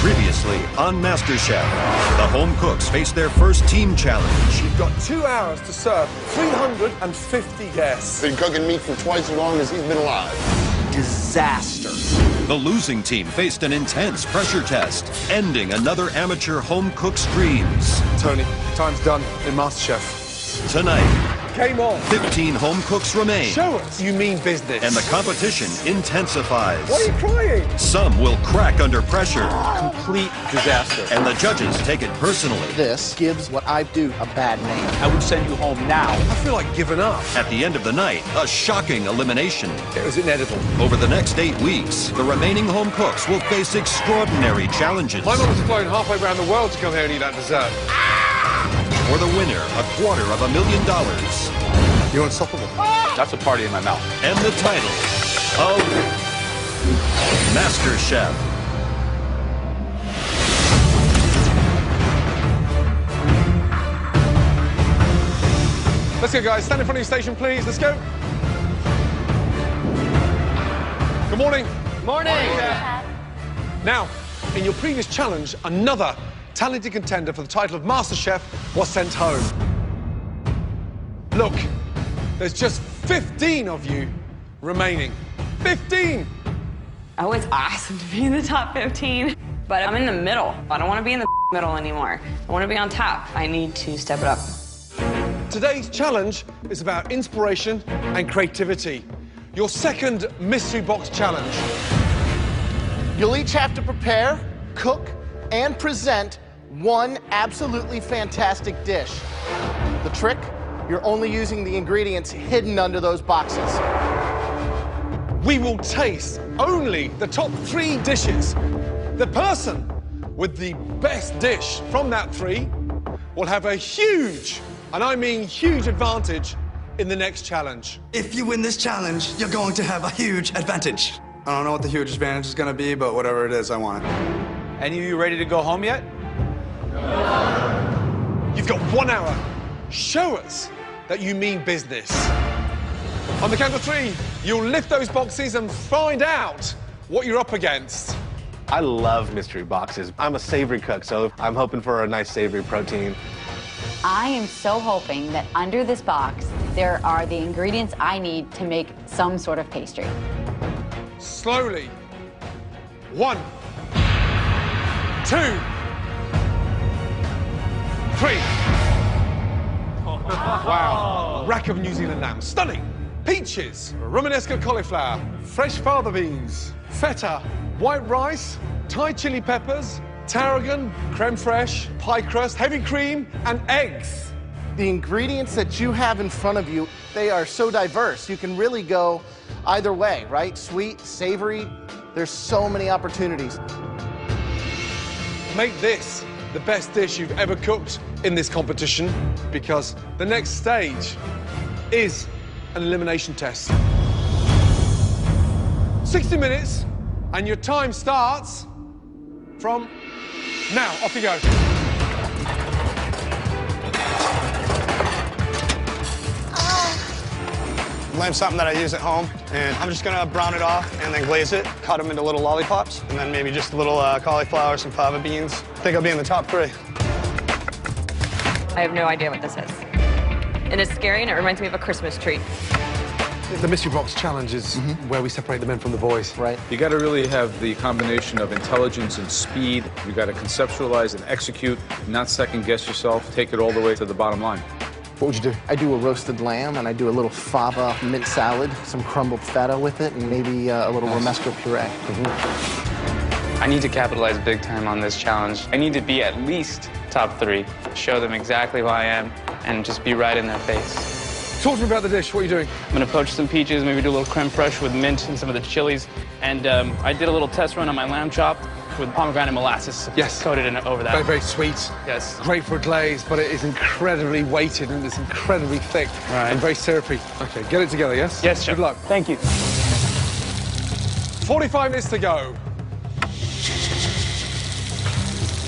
Previously on Masterchef, the home cooks face their first team challenge. You've got 2 hours to serve 350 guests. Been cooking meat for twice as long as he's been alive. Disaster. The losing team faced an intense pressure test, ending another amateur home cook's dreams. Tony, time's done in Masterchef. Tonight, Game on. 15 home cooks remain. Show us you mean business. And the competition intensifies. Why are you crying? Some will crack under pressure. Complete disaster. And the judges take it personally. This gives what I do a bad name. I would send you home now. I feel like giving up. At the end of the night, a shocking elimination. It was inedible. Over the next 8 weeks, the remaining home cooks will face extraordinary challenges. My mother's flown halfway around the world to come here and eat that dessert. For the winner, $250,000. You're unstoppable. That's a party in my mouth. And the title of Masterchef. Let's go, guys. Stand in front of your station, please. Let's go. Good morning. Morning. Now, in your previous challenge, another talented contender for the title of MasterChef was sent home. Look, there's just 15 of you remaining. 15! Oh, it's awesome to be in the top 15. But I'm in the middle. I don't want to be in the middle anymore. I want to be on top. I need to step it up. Today's challenge is about inspiration and creativity. Your second mystery box challenge. You'll each have to prepare, cook, and present one absolutely fantastic dish. The trick? You're only using the ingredients hidden under those boxes. We will taste only the top 3 dishes. The person with the best dish from that 3 will have a huge, and I mean huge, advantage in the next challenge. If you win this challenge, you're going to have a huge advantage. I don't know what the huge advantage is going to be, but whatever it is, I want it. Any of you ready to go home yet? You've got 1 hour. Show us that you mean business. On the count of 3, you'll lift those boxes and find out what you're up against. I love mystery boxes. I'm a savory cook, so I'm hoping for a nice savory protein. I am so hoping that under this box, there are the ingredients I need to make some sort of pastry. Slowly. 1, 2, 3. Wow. Rack of New Zealand lamb. Stunning. Peaches, Romanesco cauliflower, fresh fava beans, feta, white rice, Thai chili peppers, tarragon, creme fraiche, pie crust, heavy cream, and eggs. The ingredients that you have in front of you, they are so diverse. You can really go either way, right? Sweet, savory. There's so many opportunities. Make this the best dish you've ever cooked in this competition, because the next stage is an elimination test. 60 minutes, and your time starts from now. Off you go. Lamb's something that I use at home, and I'm just gonna brown it off and then glaze it, cut them into little lollipops, and then maybe just a little cauliflower, some fava beans. I think I'll be in the top 3. I have no idea what this is. And it's scary, and it reminds me of a Christmas tree. The mystery box challenge is where we separate the men from the boys. Right. You got to really have the combination of intelligence and speed. You got to conceptualize and execute, not second guess yourself. Take it all the way to the bottom line. What would you do? I do a roasted lamb, and I do a little fava mint salad, some crumbled feta with it, and maybe a little romesco puree. I need to capitalize big time on this challenge. I need to be at least top 3, show them exactly who I am, and just be right in their face. Talk to me about the dish. What are you doing? I'm gonna poach some peaches, maybe do a little creme fraiche with mint and some of the chilies. And I did a little test run on my lamb chop with pomegranate molasses. Yes. Coated in over that. Very, very sweet. Yes. Great for a glaze, but it is incredibly weighted and it's incredibly thick. Right. And very syrupy. Okay, get it together, yes? Yes, Chef. Good luck. Thank you. 45 minutes to go.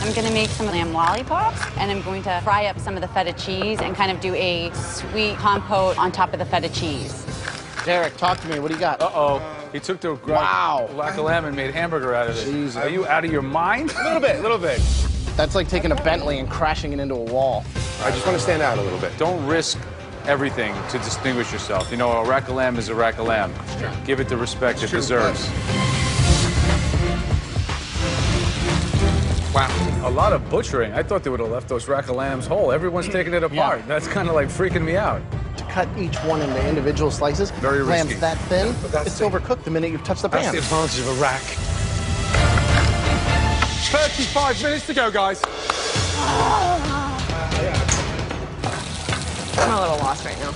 I'm going to make some lamb lollipops, and I'm going to fry up some of the feta cheese and kind of do a sweet compote on top of the feta cheese. Derek, talk to me. What do you got? Uh-oh. He took the Wow. rack of lamb and made hamburger out of it. Jeez. Are you out of your mind? A little bit. That's like taking a Bentley and crashing it into a wall. I just want to stand out a little bit. Don't risk everything to distinguish yourself. You know, a rack of lamb is a rack of lamb. Sure. Give it the respect it deserves. Wow. A lot of butchering. I thought they would have left those rack of lambs whole. Everyone's taking it apart. Yeah. That's kind of like freaking me out. To cut each one into individual slices, Very risky. lamb's that thin, that's it's the- overcooked the minute you touch the That's pan. the advantage of a rack. 35 minutes to go, guys. I'm a little lost right now.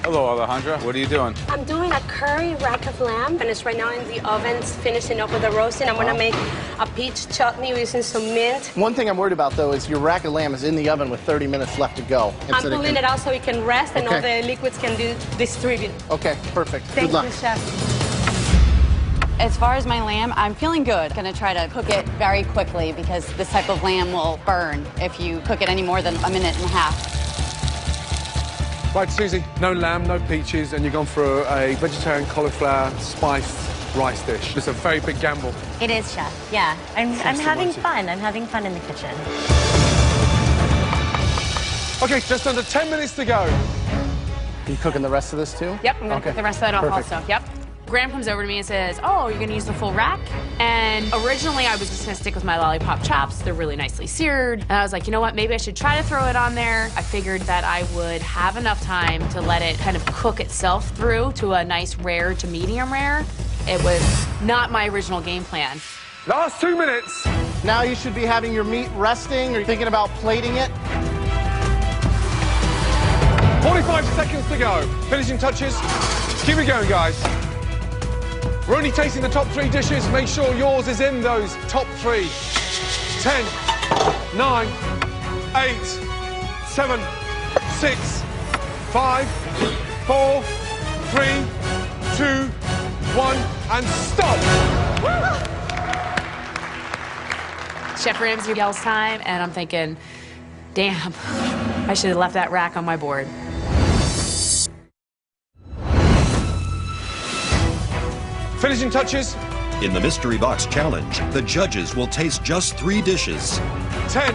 Hello, Alejandra. What are you doing? I'm doing a curry rack of lamb, and it's right now in the oven, finishing up with the roasting. I'm gonna make a peach chutney using some mint. One thing I'm worried about, though, is your rack of lamb is in the oven with 30 minutes left to go. I'm pulling it out so it can rest and all Okay. the liquids can distribute. Okay, perfect. Thank Good luck. you, Chef. As far as my lamb, I'm feeling good. Gonna try to cook it very quickly because this type of lamb will burn if you cook it any more than a minute and a half. Right, Susie, no lamb, no peaches, and you've gone for a vegetarian cauliflower spiced rice dish. It's a very big gamble. It is, Chef. Yeah. I'm having mighty. fun. I'm having fun in the kitchen. Okay, just under 10 minutes to go. Are you cooking the rest of this, too? Yep, I'm gonna Okay. cook the rest of that off Perfect. also. Yep. Graham comes over to me and says, oh, you're gonna use the full rack? And originally I was just gonna stick with my lollipop chops. They're really nicely seared. And I was like, you know what, maybe I should try to throw it on there. I figured that I would have enough time to let it kind of cook itself through to a nice rare to medium rare. It was not my original game plan. Last 2 minutes. Now you should be having your meat resting or thinking about plating it. 45 seconds to go. Finishing touches. Keep it going, guys. We're only tasting the top 3 dishes. Make sure yours is in those top 3. 10, 9, 8, 7, 6, 5, 4, 3, 2, 1, and stop. Chef Ramsay yells time, and I'm thinking, damn, I should have left that rack on my board. Finishing touches. In the Mystery Box Challenge, the judges will taste just 3 dishes. 10,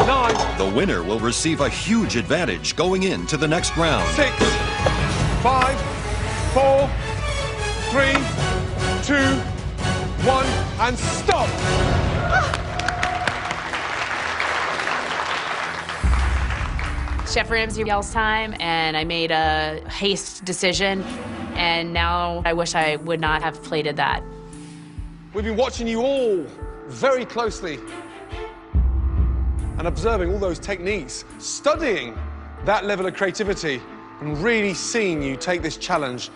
9, The winner will receive a huge advantage going into the next round. 6, 5, 4, 3, 2, 1, and stop. Chef Ramsay yells time, and I made a haste decision, and now I wish I would not have plated that. We've been watching you all very closely and observing all those techniques, studying that level of creativity, and really seeing you take this challenge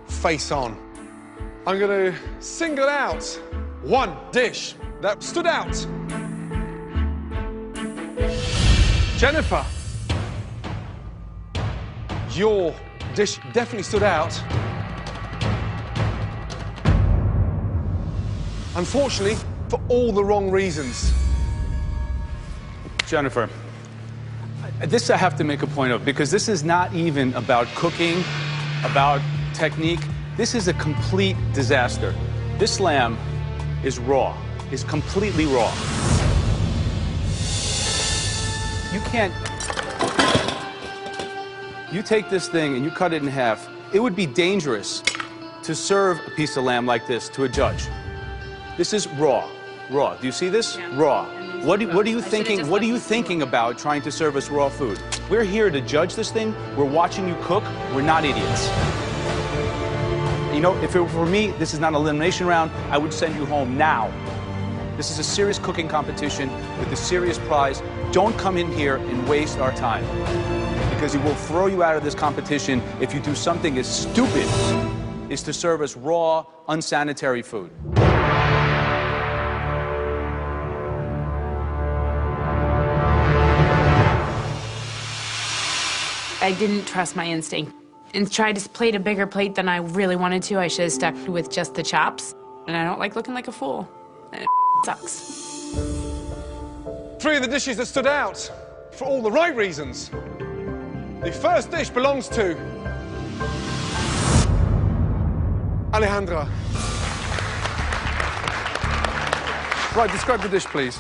face on. I'm going to single out one dish that stood out. Jennifer, your dish definitely stood out. Unfortunately, for all the wrong reasons. Jennifer, this I have to make a point of, because this is not even about cooking, about technique. This is a complete disaster. This lamb is raw, is completely raw. You can't... You take this thing and you cut it in half. It would be dangerous to serve a piece of lamb like this to a judge. This is raw. Raw. Do you see this? Yeah. Raw. What are you thinking? What are you thinking about trying to serve us raw food? We're here to judge this thing. We're watching you cook. We're not idiots. You know, if it were for me, this is not an elimination round. I would send you home now. This is a serious cooking competition with a serious prize. Don't come in here and waste our time, because it will throw you out of this competition if you do something as stupid as to serve us raw, unsanitary food. I didn't trust my instinct and tried to plate a bigger plate than I really wanted to. I should have stuck with just the chops, and I don't like looking like a fool, and it sucks. 3 of the dishes that stood out for all the right reasons. The first dish belongs to Alejandra. Right, describe the dish, please.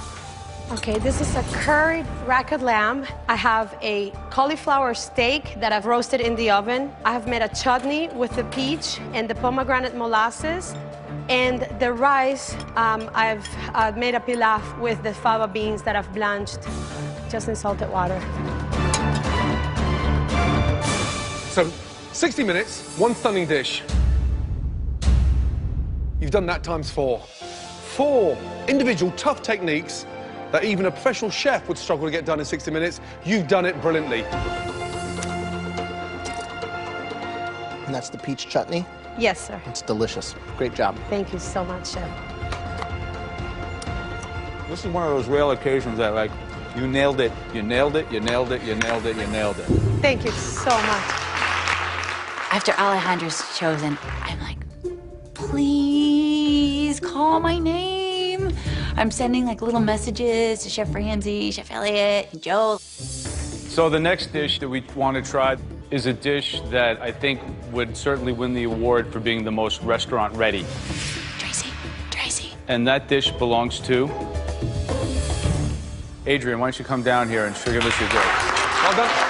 Okay, this is a curried rack of lamb. I have a cauliflower steak that I've roasted in the oven. I have made a chutney with the peach and the pomegranate molasses. And the rice, I've made a pilaf with the fava beans that I've blanched just in salted water. So, 60 minutes, one stunning dish. You've done that times 4. 4 individual tough techniques that even a professional chef would struggle to get done in 60 minutes. You've done it brilliantly. And that's the peach chutney? Yes, sir. It's delicious. Great job. Thank you so much, Chef. This is one of those rare occasions that, like, you nailed it, you nailed it, you nailed it, you nailed it, you nailed it. Thank you so much. After Alejandra's chosen, I'm like, please call my name. I'm sending like little messages to Chef Ramsay, Chef Elliott, and Joe. So the next dish that we want to try is a dish that I think would certainly win the award for being the most restaurant ready. Tracy. And that dish belongs to Adrian. Why don't you come down here and give us your dish? Well done.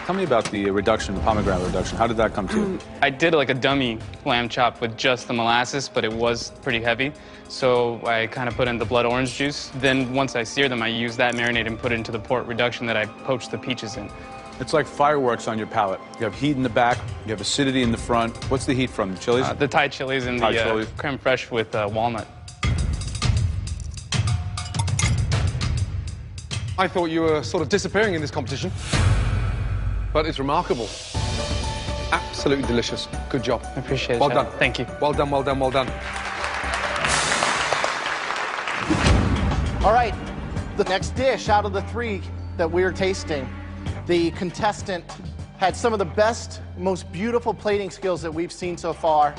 Tell me about the reduction, the pomegranate reduction. How did that come to? I did like a dummy lamb chop with just the molasses, but it was pretty heavy. So I kind of put in the blood orange juice. Then once I sear them, I use that marinade and put it into the port reduction that I poached the peaches in. It's like fireworks on your palate. You have heat in the back, you have acidity in the front. What's the heat from? The chilies? The Thai chilies and the creme fraiche with walnut. I thought you were sort of disappearing in this competition. But it's remarkable. Absolutely delicious. Good job. I appreciate it. Well Chef. done. Thank you. Well done, well done, well done. All right, the next dish out of the 3 that we're tasting, the contestant had some of the best, most beautiful plating skills that we've seen so far.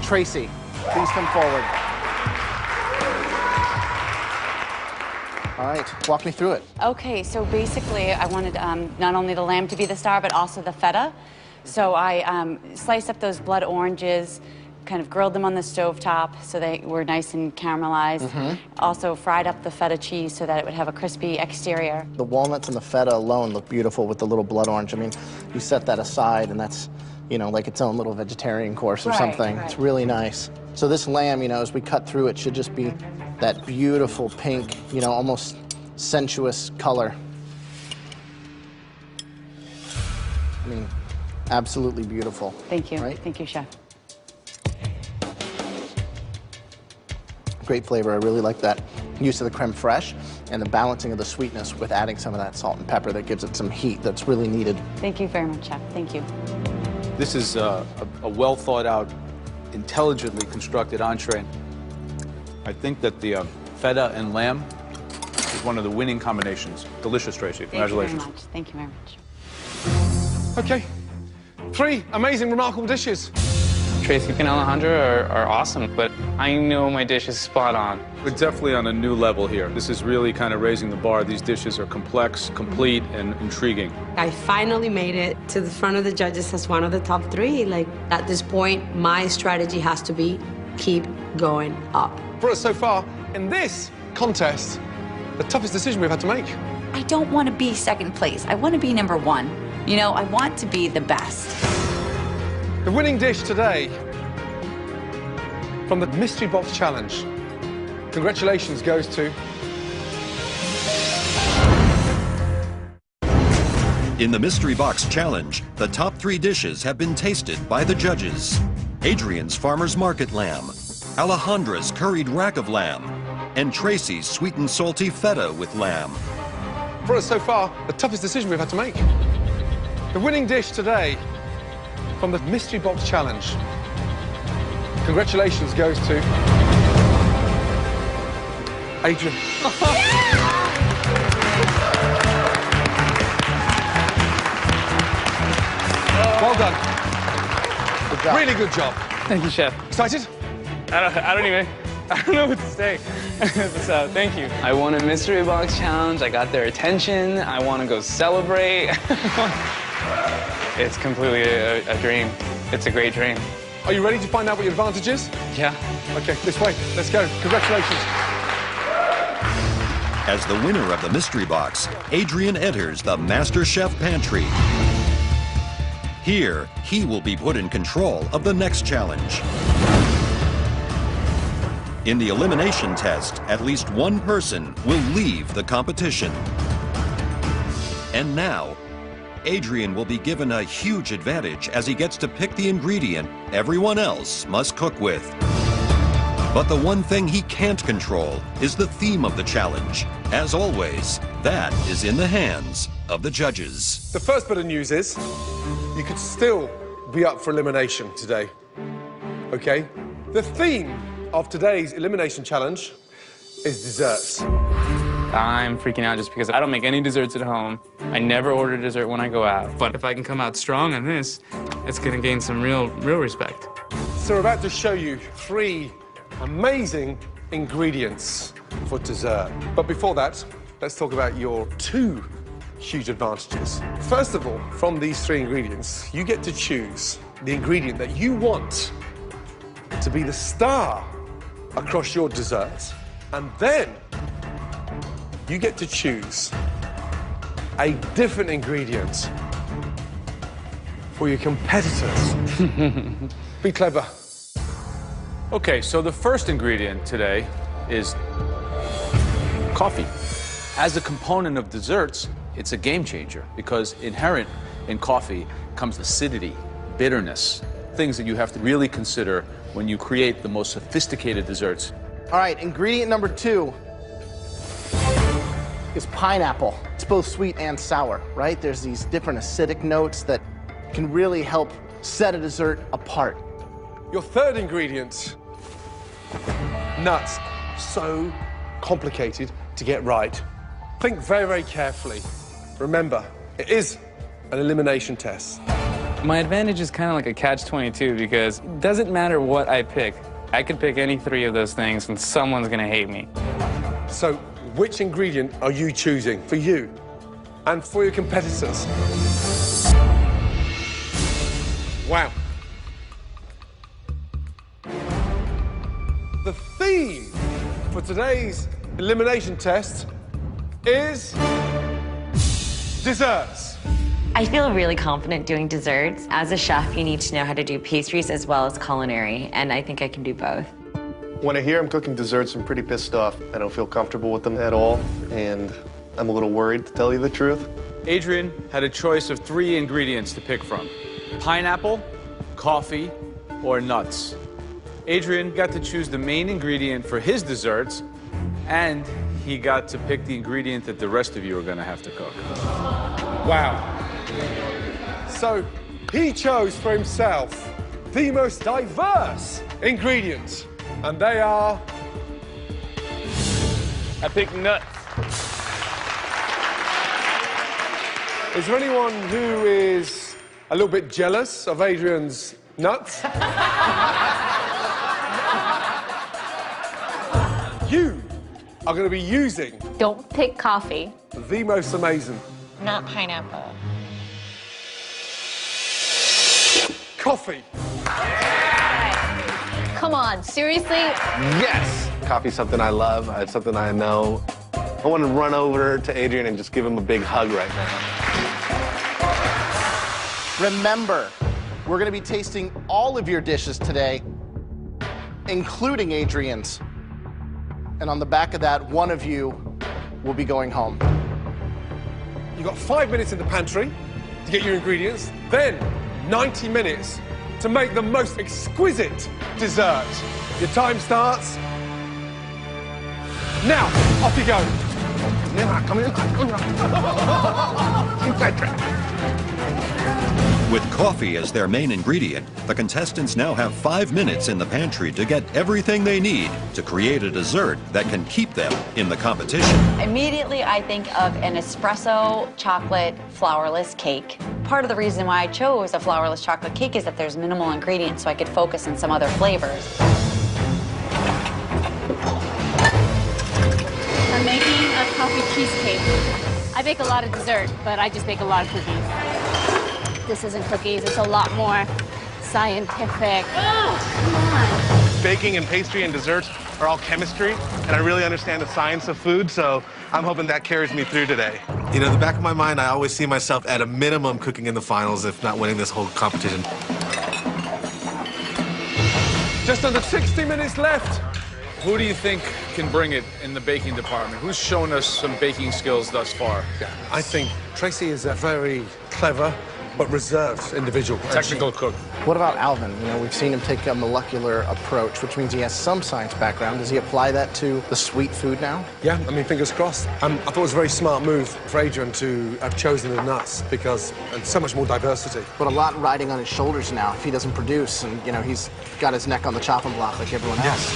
Tracy, please come forward. All right, walk me through it. Okay, so basically I wanted not only the lamb to be the star, but also the feta. So I sliced up those blood oranges, kind of grilled them on the stovetop so they were nice and caramelized. Also fried up the feta cheese so that it would have a crispy exterior. The walnuts and the feta alone look beautiful with the little blood orange. I mean, you set that aside and that's, you know, like its own little vegetarian course or something. It's really nice. So this lamb, you know, as we cut through it, should just be that beautiful pink, you know, almost sensuous color. I mean, absolutely beautiful. Thank you. Right? Thank you, Chef. Great flavor. I really like that use of the creme fraiche and the balancing of the sweetness with adding some of that salt and pepper that gives it some heat that's really needed. Thank you very much, Chef. Thank you. This is a well thought out, intelligently constructed entree. I think that the feta and lamb is one of the winning combinations. Delicious, Tracy. Congratulations. Thank you very much. Thank you very much. Okay. 3 amazing, remarkable dishes. Tracy and Alejandra are awesome, but I know my dish is spot on. We're definitely on a new level here. This is really kind of raising the bar. These dishes are complex, complete, and intriguing. I finally made it to the front of the judges as one of the top 3. Like, at this point, my strategy has to be keep going up. For us so far, in this contest, the toughest decision we've had to make. I don't want to be second place. I want to be number 1. You know, I want to be the best. The winning dish today from the Mystery Box Challenge. Congratulations goes to... In the Mystery Box Challenge, the top 3 dishes have been tasted by the judges. Adrian's Farmer's Market Lamb, Alejandra's Curried Rack of Lamb, and Tracy's Sweet and Salty Feta with Lamb. For us so far, the toughest decision we've had to make. The winning dish today from the Mystery Box Challenge. Congratulations goes to... Adrian. Well done. Good job. Really good job. Thank you, Chef. Excited? I don't even... I don't know what to say. So, thank you. I won a mystery box challenge. I got their attention. I want to go celebrate. It's completely a dream. It's a great dream. Are you ready to find out what your advantage is? Yeah. Okay, this way. Let's go. Congratulations. As the winner of the mystery box, Adrian enters the Masterchef pantry. Here, he will be put in control of the next challenge. In the elimination test, at least one person will leave the competition. And now, Adrian will be given a huge advantage as he gets to pick the ingredient everyone else must cook with. But the one thing he can't control is the theme of the challenge. As always, that is in the hands of the judges. The first bit of news is you could still be up for elimination today. Okay? The theme of today's elimination challenge is desserts. I'm freaking out just because I don't make any desserts at home. I never order dessert when I go out. But if I can come out strong on this, it's gonna gain some real respect. So we're about to show you 3 amazing ingredients for dessert. But before that, let's talk about your 2 huge advantages. First of all, from these 3 ingredients, you get to choose the ingredient that you want to be the star across your desserts, and then you get to choose a different ingredient for your competitors. Be clever. Okay, so the first ingredient today is coffee. As a component of desserts, it's a game changer because inherent in coffee comes acidity, bitterness, things that you have to really consider when you create the most sophisticated desserts. All right, ingredient number 2 is pineapple. It's both sweet and sour, right? There's these different acidic notes that can really help set a dessert apart. Your third ingredient, nuts. So complicated to get right. Think very, very carefully. Remember, it is an elimination test. My advantage is kind of like a catch-22 because it doesn't matter what I pick. I could pick any 3 of those things and someone's gonna hate me. So, which ingredient are you choosing for you and for your competitors? Wow. The theme for today's elimination test is desserts. I feel really confident doing desserts. As a chef, you need to know how to do pastries as well as culinary, and I think I can do both. When I hear I'm cooking desserts, I'm pretty pissed off. I don't feel comfortable with them at all, and I'm a little worried, to tell you the truth. Adrian had a choice of 3 ingredients to pick from: pineapple, coffee, or nuts. Adrian got to choose the main ingredient for his desserts, and he got to pick the ingredient that the rest of you are gonna have to cook. Wow. So, he chose for himself the most diverse ingredients, and they are... I picked nuts. Is there anyone who is a little bit jealous of Adrian's nuts? You are going to be using... Don't pick coffee. The most amazing. Not pineapple. Coffee. Come on, seriously? Yes! Coffee's something I love. It's something I know. I want to run over to Adrian and just give him a big hug right now. Remember, we're going to be tasting all of your dishes today, including Adrian's. And on the back of that, one of you will be going home. You've got 5 minutes in the pantry to get your ingredients, then 90 minutes to make the most exquisite dessert. Your time starts now. Off you go. Come in. Inside track. With coffee as their main ingredient, the contestants now have 5 minutes in the pantry to get everything they need to create a dessert that can keep them in the competition. Immediately, I think of an espresso chocolate flourless cake. Part of the reason why I chose a flourless chocolate cake is that there's minimal ingredients, so I could focus on some other flavors. I'm making a coffee cheesecake. I bake a lot of dessert, but I just bake a lot of cookies. This isn't cookies, it's a lot more scientific. Oh, come on. Baking and pastry and desserts are all chemistry, and I really understand the science of food, so I'm hoping that carries me through today. You know, in the back of my mind, I always see myself at a minimum cooking in the finals, if not winning this whole competition. Just under 60 minutes left. Who do you think can bring it in the baking department? Who's shown us some baking skills thus far? I think Tracy is a very clever but reserved individual. Technical cook. What about Alvin? You know, we've seen him take a molecular approach, which means he has some science background. Does he apply that to the sweet food now? Yeah, I mean, fingers crossed. I thought it was a very smart move for Adrian to have chosen the nuts because there's so much more diversity. But a lot riding on his shoulders now if he doesn't produce, and, you know, he's got his neck on the chopping block like everyone else.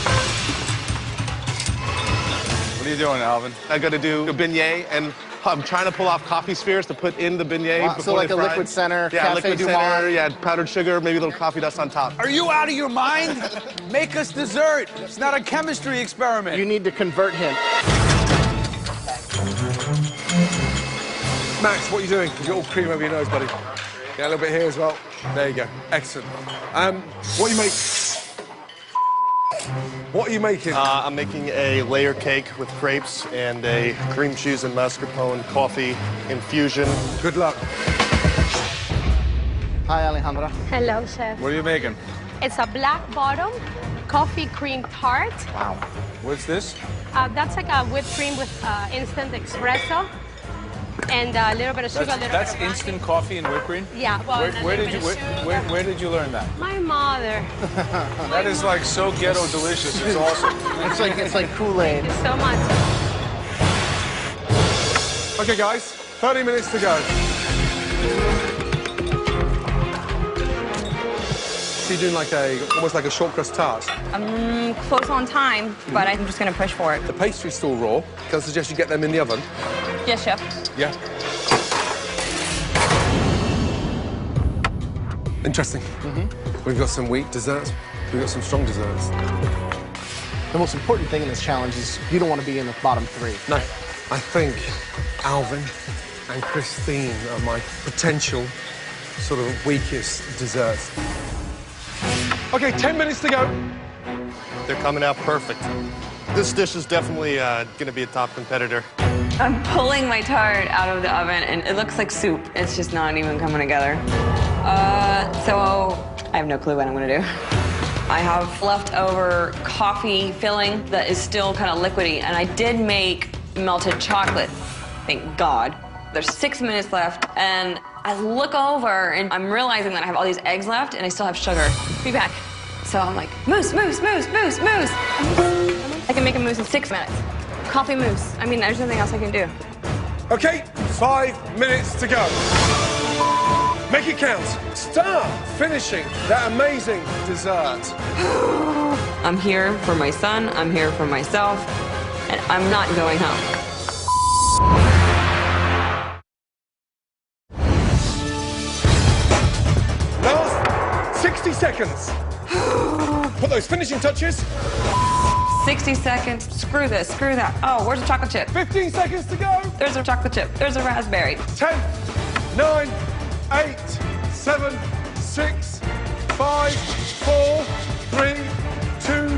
What are you doing, Alvin? I got to do a beignet, and I'm trying to pull off coffee spheres to put in the beignet. Wow, so like a liquid center, yeah, Cafe liquid Dumont. center, yeah, powdered sugar, maybe a little coffee dust on top. Are you out of your mind? Make us dessert. It's not a chemistry experiment. You need to convert him. Max, what are you doing? You got all cream over your nose, buddy. Yeah, a little bit here as well. There you go. Excellent. What are you making? What are you making? I'm making a layer cake with crepes and a cream cheese and mascarpone coffee infusion. Good luck. Hi, Alejandra. Hello, chef. What are you making? It's a black bottom coffee cream tart. Wow. What's this? That's like a whipped cream with instant espresso and a little bit of sugar. That's instant coffee and whipped cream? Yeah. Well, Where did you learn that? My mother. That is like so ghetto delicious. It's awesome. It's like Kool-Aid. Thank you so much. Okay, guys, 30 minutes to go. So you're doing like almost like a short crust tart. I'm close on time, but I'm just gonna push for it. The pastry's still raw. Can I suggest you get them in the oven? Yes, chef. Yeah. Interesting. We've got some weak desserts. We've got some strong desserts. The most important thing in this challenge is you don't want to be in the bottom three. No, I think Alvin and Christine are my potential sort of weakest desserts. Okay, 10 minutes to go. They're coming out perfect. This dish is definitely going to be a top competitor. I'm pulling my tart out of the oven, and it looks like soup. It's just not even coming together. So I have no clue what I'm gonna do. I have leftover coffee filling that is still kind of liquidy, and I did make melted chocolate, thank God. There's 6 minutes left, and I look over, and I'm realizing that I have all these eggs left, and I still have sugar. Be back. So I'm like, mousse, mousse, mousse, mousse, mousse. I can make a mousse in 6 minutes. Coffee mousse. I mean, there's nothing else I can do. Okay, 5 minutes to go. Make it count. Start finishing that amazing dessert. I'm here for my son, I'm here for myself, and I'm not going home. Last 60 seconds. Put those finishing touches. 60 seconds. Screw this, screw that. Oh, where's the chocolate chip? 15 seconds to go. There's a chocolate chip. There's a raspberry. 10, 9, 8, 7, 6, 5, 4, 3, 2,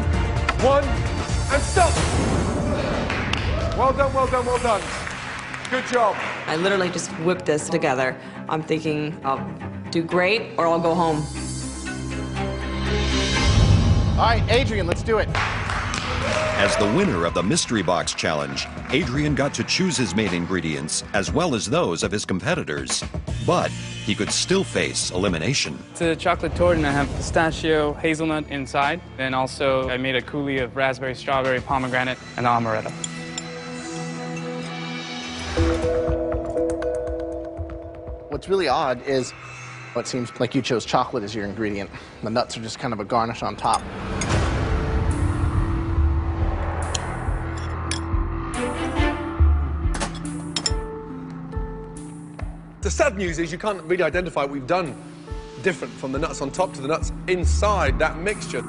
1, and stop. Well done, well done, well done. Good job. I literally just whipped this together. I'm thinking I'll do great or I'll go home. All right, Adrian, let's do it. As the winner of the Mystery Box Challenge, Adrian got to choose his main ingredients as well as those of his competitors. But he could still face elimination. It's a chocolate torte, and I have pistachio, hazelnut inside. And also, I made a coulis of raspberry, strawberry, pomegranate, and amaretto. What's really odd is it seems like you chose chocolate as your ingredient. The nuts are just kind of a garnish on top. The sad news is you can't really identify what we've done different from the nuts on top to the nuts inside that mixture.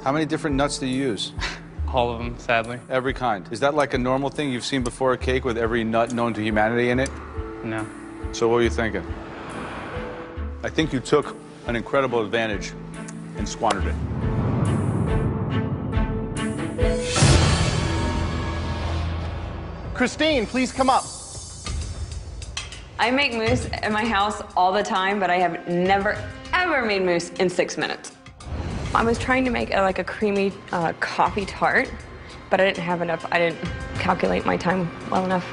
How many different nuts do you use? All of them, sadly. Every kind. Is that like a normal thing you've seen before, a cake with every nut known to humanity in it? No. So what were you thinking? I think you took an incredible advantage and squandered it. Christine, please come up. I make mousse in my house all the time, but I have never, ever made mousse in 6 minutes. I was trying to make like a creamy coffee tart, but I didn't have enough. I didn't calculate my time well enough.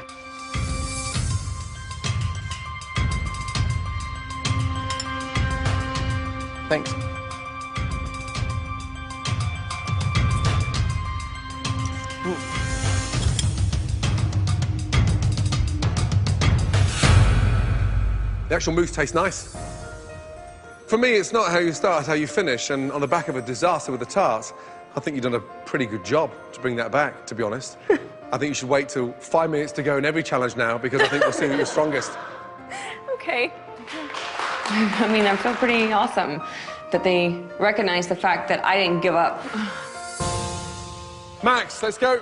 Thanks. The actual mousse tastes nice. For me, it's not how you start, how you finish, and on the back of a disaster with the tarts, I think you've done a pretty good job to bring that back, to be honest. I think you should wait till 5 minutes to go in every challenge now, because I think we'll see who you're strongest. Okay. I mean, I feel pretty awesome that they recognize the fact that I didn't give up. Max, let's go.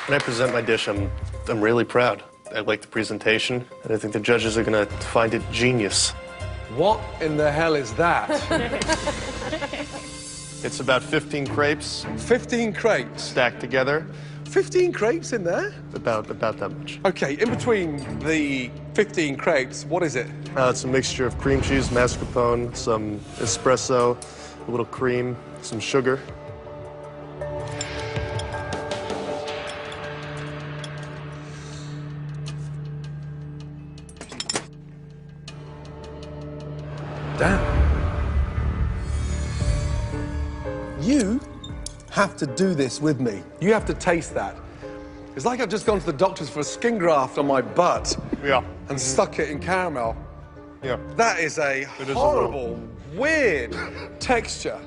When I present my dish, I'm really proud. I like the presentation, and I think the judges are gonna find it genius. What in the hell is that? It's about 15 crepes. 15 crepes? Stacked together. 15 crepes in there? About that much. Okay, in between the 15 crepes, what is it? It's a mixture of cream cheese, mascarpone, some espresso, a little cream, some sugar. Damn. You have to do this with me. You have to taste that. It's like I've just gone to the doctors for a skin graft on my butt. Yeah. And stuck it in caramel. Yeah. That is a horrible, weird texture.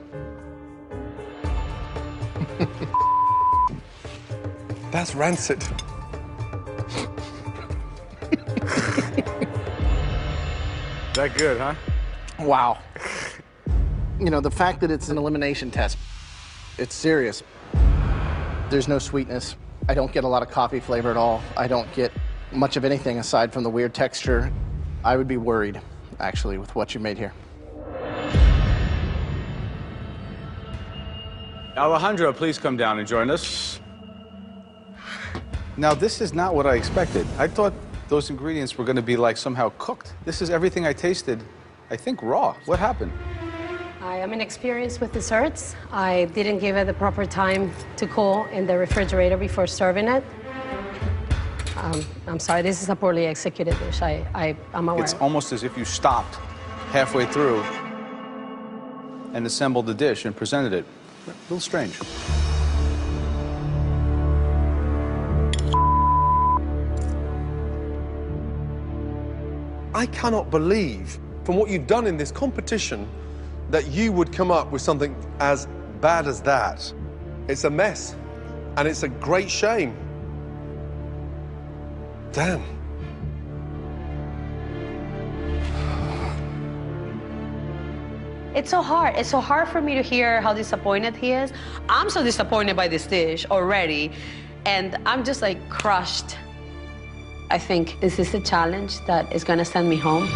That's rancid. That good, huh? Wow. You know, the fact that it's an elimination test, it's serious. There's no sweetness. I don't get a lot of coffee flavor at all. I don't get much of anything aside from the weird texture. I would be worried, actually, with what you made here. Alejandra, please come down and join us. Now, this is not what I expected. I thought those ingredients were going to be like somehow cooked. This is everything I tasted, I think, raw. What happened? I am inexperienced with desserts. I didn't give it the proper time to cool in the refrigerator before serving it. I'm sorry, this is a poorly executed dish. I'm aware. It's almost as if you stopped halfway through and assembled the dish and presented it. A little strange. I cannot believe, from what you've done in this competition, that you would come up with something as bad as that. It's a mess, and it's a great shame. Damn. It's so hard. It's so hard for me to hear how disappointed he is. I'm so disappointed by this dish already, and I'm just like crushed. I think this is a challenge that is gonna send me home.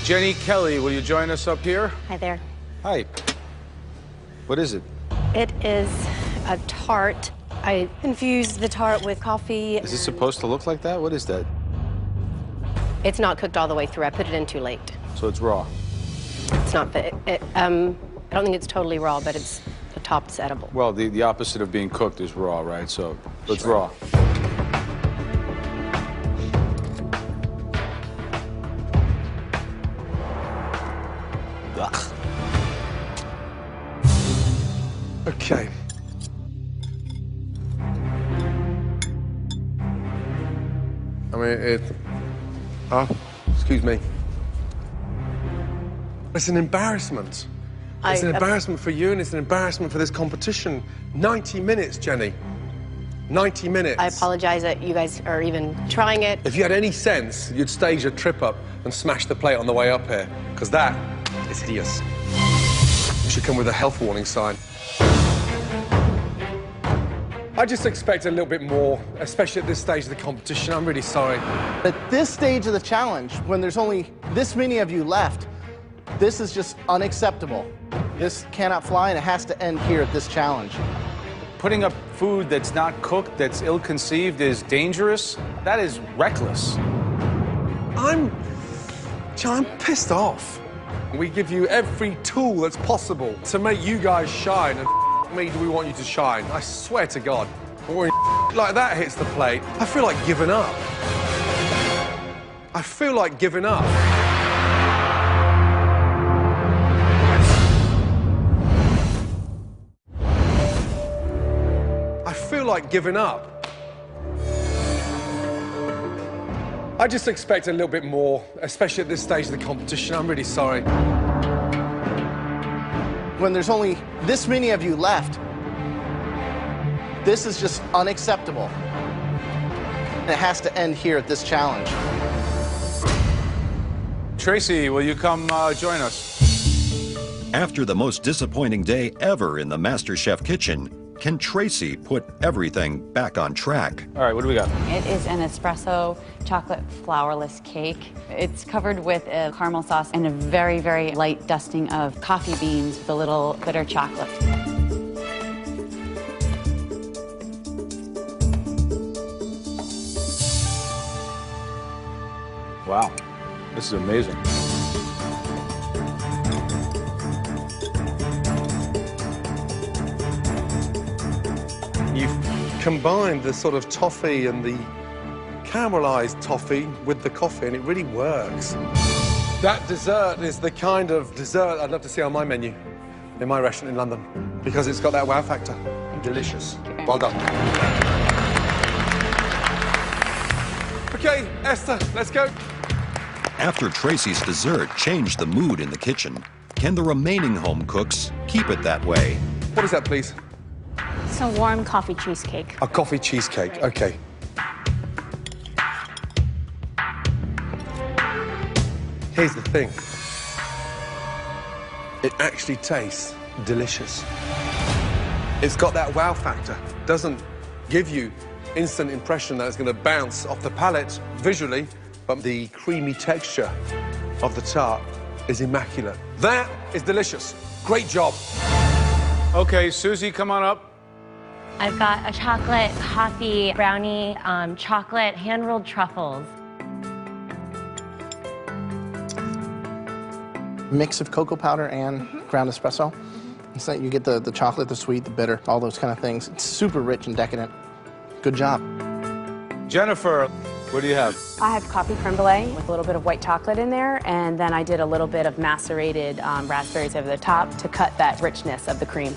Jenny Kelly, will you join us up here? Hi there. Hi. What is it? It is a tart. I infused the tart with coffee. Is it supposed to look like that? What is that? It's not cooked all the way through. I put it in too late. So it's raw. It's not. I don't think it's totally raw, but it's the top's edible. Well, the opposite of being cooked is raw, right? So it's raw. Ugh. Okay. I mean, excuse me. It's an embarrassment. It's an embarrassment for you, and it's an embarrassment for this competition. 90 minutes, Jenny. 90 minutes. I apologize that you guys are even trying it. If you had any sense, you'd stage a trip up and smash the plate on the way up here, because that is hideous. You should come with a health warning sign. I just expect a little bit more, especially at this stage of the competition. I'm really sorry. At this stage of the challenge, when there's only this many of you left, this is just unacceptable. This cannot fly, and it has to end here at this challenge. Putting up food that's not cooked, that's ill-conceived, is dangerous. That is reckless. I'm pissed off. We give you every tool that's possible to make you guys shine, and me, do we want you to shine? I swear to God. When like that hits the plate, I feel like giving up. I feel like giving up. I feel like giving up. I just expect a little bit more, especially at this stage of the competition. I'm really sorry. When there's only this many of you left, this is just unacceptable. And it has to end here at this challenge. Tracy, will you come join us? After the most disappointing day ever in the Masterchef kitchen, can Tracy put everything back on track? All right, what do we got? It is an espresso chocolate flourless cake. It's covered with a caramel sauce and a very, very light dusting of coffee beans with a little bitter chocolate. Wow, this is amazing. You've combined the sort of toffee and the caramelized toffee with the coffee, and it really works. That dessert is the kind of dessert I'd love to see on my menu in my restaurant in London, because it's got that wow factor. Delicious. Well done. Okay, Esther, let's go. After Tracy's dessert changed the mood in the kitchen, can the remaining home cooks keep it that way? What is that, please? It's a warm coffee cheesecake. A coffee cheesecake, okay. Here's the thing. It actually tastes delicious. It's got that wow factor. Doesn't give you instant impression that it's going to bounce off the palate visually, but the creamy texture of the tart is immaculate. That is delicious. Great job. Okay, Susie, come on up. I've got a chocolate coffee brownie, chocolate hand-rolled truffles. Mix of cocoa powder and ground espresso. So you get the chocolate, the sweet, the bitter, all those kind of things. It's super rich and decadent. Good job. Jennifer, what do you have? I have coffee creme brulee with a little bit of white chocolate in there, and then I did a little bit of macerated raspberries over the top to cut that richness of the cream.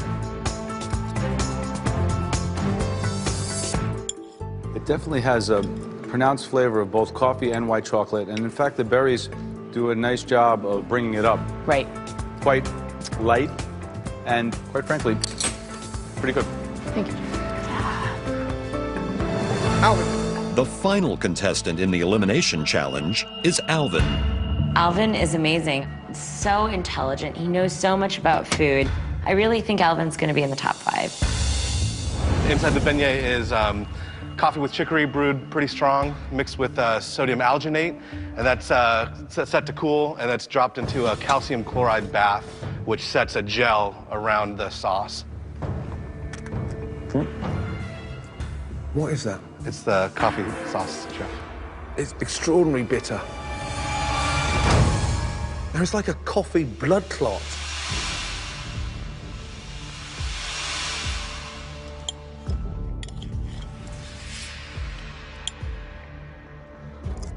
It definitely has a pronounced flavor of both coffee and white chocolate, and in fact, the berries do a nice job of bringing it up. Right. Quite light, and quite frankly, pretty good. Thank you. Alvin. The final contestant in the elimination challenge is Alvin. Alvin is amazing. So intelligent. He knows so much about food. I really think Alvin's going to be in the top 5. Inside the beignet is coffee with chicory brewed pretty strong, mixed with sodium alginate, and that's set to cool, and that's dropped into a calcium chloride bath, which sets a gel around the sauce. What is that? It's the coffee sauce, Chef. It's extraordinary bitter. There's like a coffee blood clot.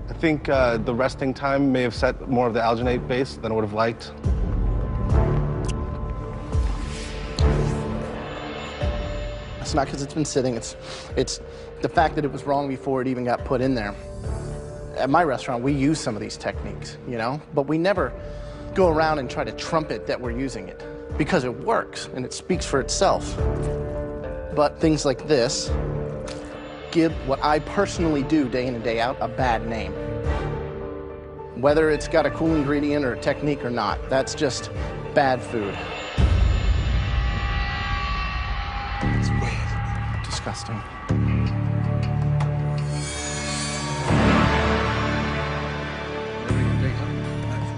I think the resting time may have set more of the alginate base than I would have liked. It's not because it's been sitting, it's the fact that it was wrong before it even got put in there. At my restaurant, we use some of these techniques, you know, but we never go around and try to trumpet that we're using it because it works and it speaks for itself. But things like this give what I personally do day in and day out a bad name. Whether it's got a cool ingredient or a technique or not, that's just bad food. It's weird. Just disgusting.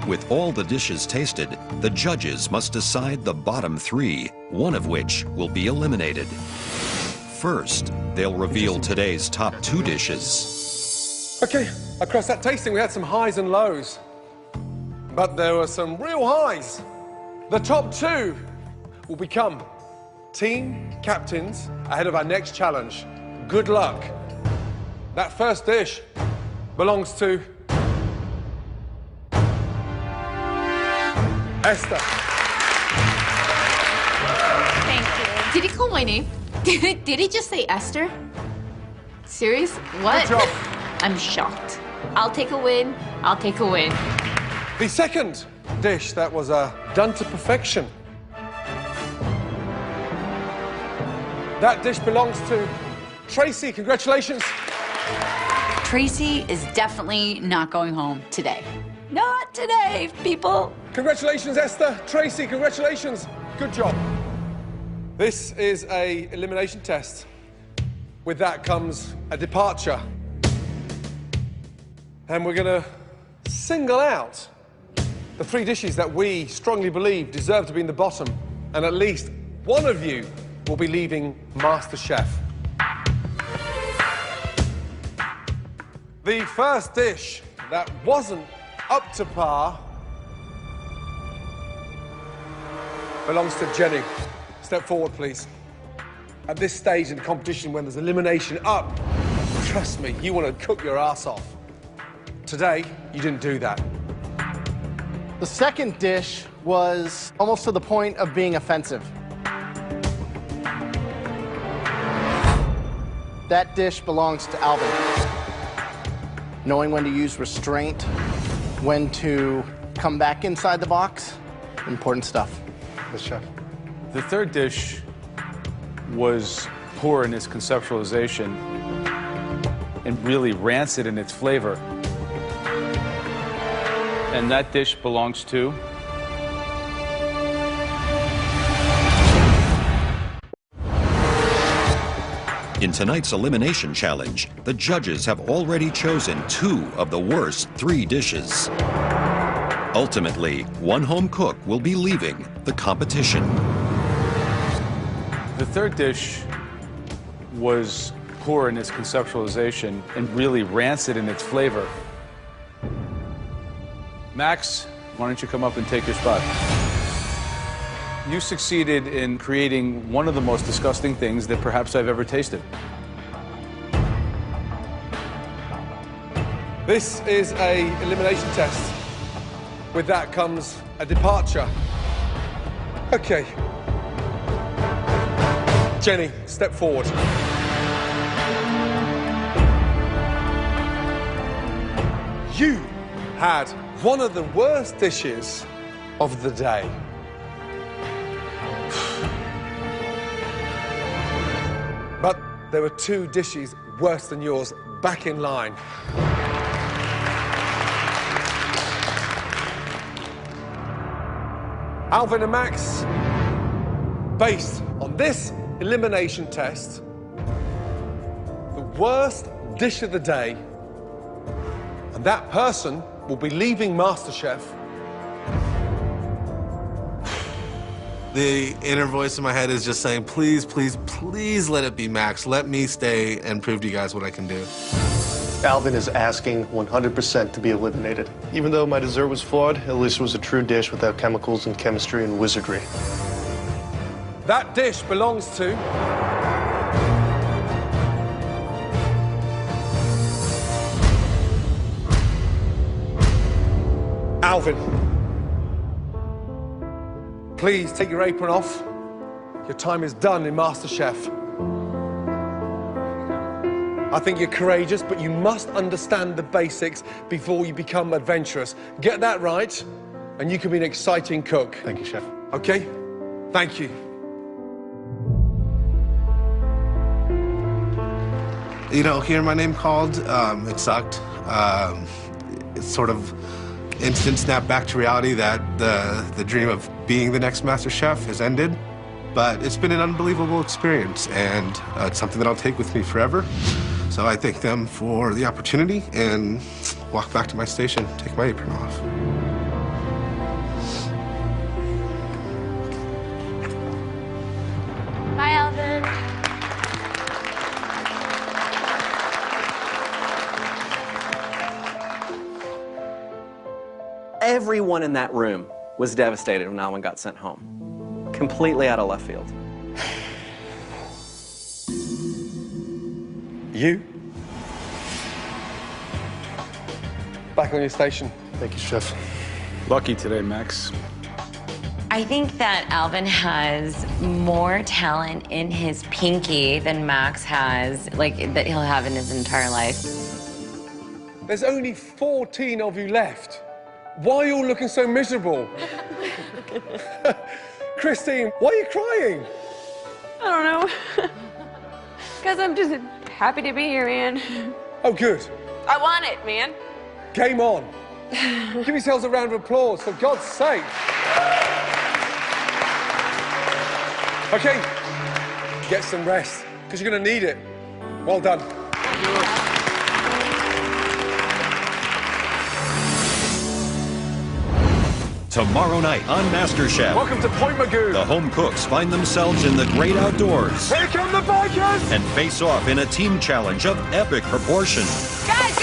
With all the dishes tasted, the judges must decide the bottom three, one of which will be eliminated. First, they'll reveal today's top 2 dishes. Okay, across that tasting we had some highs and lows, but there were some real highs. The top 2 will become team captains ahead of our next challenge. Good luck. That first dish belongs to Esther. Thank you. Did he call my name? Did he just say Esther? Serious? What? Good job. I'm shocked. I'll take a win. I'll take a win. The second dish that was done to perfection. That dish belongs to Tracy. Congratulations. Tracy is definitely not going home today. Not today, people. Congratulations, Esther. Tracy, congratulations. Good job. This is an elimination test. With that comes a departure. And we're going to single out the 3 dishes that we strongly believe deserve to be in the bottom. And at least one of you will be leaving Masterchef. The first dish that wasn't up to par belongs to Jenny. Step forward, please. At this stage in the competition, when there's elimination up, trust me, you want to cook your ass off. Today, you didn't do that. The second dish was almost to the point of being offensive. That dish belongs to Alvin. Knowing when to use restraint, when to come back inside the box, important stuff. Yes, chef. The third dish was poor in its conceptualization and really rancid in its flavor. And that dish belongs to... In tonight's elimination challenge, the judges have already chosen 2 of the worst 3 dishes. Ultimately, one home cook will be leaving the competition. The third dish was poor in its conceptualization and really rancid in its flavor. Max, why don't you come up and take your spot? You succeeded in creating one of the most disgusting things that perhaps I've ever tasted. This is an elimination test. With that comes a departure. Okay. Jenny, step forward. You had one of the worst dishes of the day. But there were 2 dishes worse than yours back in line. Alvin and Max, based on this elimination test, the worst dish of the day, and that person will be leaving MasterChef. The inner voice in my head is just saying, please, please, please let it be Max. Let me stay and prove to you guys what I can do. Alvin is asking 100% to be eliminated. Even though my dessert was flawed, at least it was a true dish without chemicals and chemistry and wizardry. That dish belongs to... Alvin. Please take your apron off. Your time is done in MasterChef. I think you're courageous, but you must understand the basics before you become adventurous. Get that right, and you can be an exciting cook. Thank you, Chef. Okay? Thank you. You know, hearing my name called, it sucked. It's sort of instant snap back to reality that the dream of being the next Master Chef has ended. but it's been an unbelievable experience, and it's something that I'll take with me forever. So I thank them for the opportunity and walk back to my station, take my apron off. Bye, Alvin. Everyone in that room was devastated when Alvin got sent home. Completely out of left field. You? Back on your station. Thank you, Chef. Lucky today, Max. I think that Alvin has more talent in his pinky than Max has, like, that he'll have in his entire life. There's only 14 of you left. Why are you all looking so miserable? Christine, why are you crying? I don't know. Because I'm just happy to be here, man. Oh, good. I want it, man. Game on. Give yourselves a round of applause, for God's sake. Okay, get some rest, because you're going to need it. Well done. Tomorrow night on Masterchef. Welcome to Point Magoo. The home cooks find themselves in the great outdoors. Here come the bikers! And face off in a team challenge of epic proportions. Guys!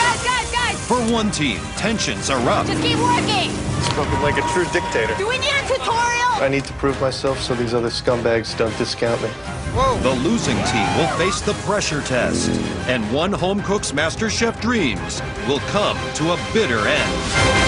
For one team, tensions erupt. Just keep working! Spoken like a true dictator. Do we need a tutorial? I need to prove myself so these other scumbags don't discount me. Whoa. The losing team will face the pressure test. And one home cook's MasterChef dreams will come to a bitter end.